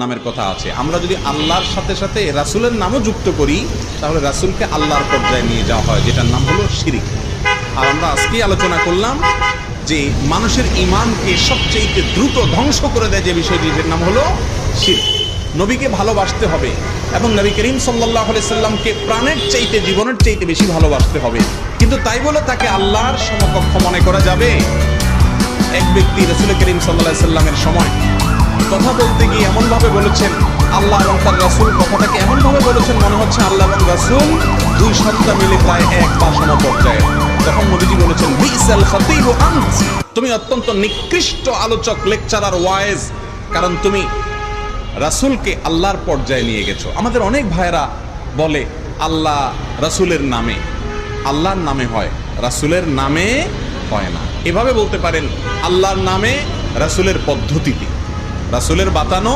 নামের কথা আছে। আমরা যদি আল্লাহর সাথে সাথে রাসূলের নামও যুক্ত করি তাহলে রাসূলকে আল্লাহর পর্যায়ে নিয়ে যাওয়া হয়, যেটার নাম হলো শিরক। আর আমরা আজকেই আলোচনা করলাম যে মানুষের ঈমানকে সবচেয়ে দ্রুত ধ্বংস করে দেয় যে বিষয়টির নাম হলো শিরক। নবীকে ভালোবাসতে হবে এবং নবী করিম সাল্লাল্লাহু আলাইহি সাল্লামকে প্রাণের চাইতে, জীবনের চাইতে বেশি ভালোবাসতে হবে, কিন্তু তাই বলে তাকে আল্লাহর সমকক্ষ মনে করা যাবে? এক ব্যক্তি রাসূল করিম সাল্লাল্লাহু আলাইহি সাল্লামের সময় কথা বলতে গিয়ে এমনভাবে বলেছেন, আল্লাহ এবং তার রাসূল কথাটাকে এমনভাবে বলেছেন মনে হচ্ছে আল্লাহ এবং রাসূল দুই সত্তা মিলে প্রায় এক বা সমপর্যায়ে। তখন নবীজি বলেছেন, বিসাল খাতিবু আনত, তুমি অত্যন্ত নিকৃষ্ট আলোচক, লেকচারার, ওয়াইজ, কারণ তুমি রাসূলকে আল্লাহর পর্যায়ে নিয়ে গেছো। আমাদের অনেক ভাইরা বলে আল্লাহ রাসূলের নামে, আল্লাহর নামে হয়, রাসূলের নামে হয় না। এভাবে বলতে পারেন আল্লাহর নামে, রাসূলের পদ্ধতিতে, রাসূলের বাতানো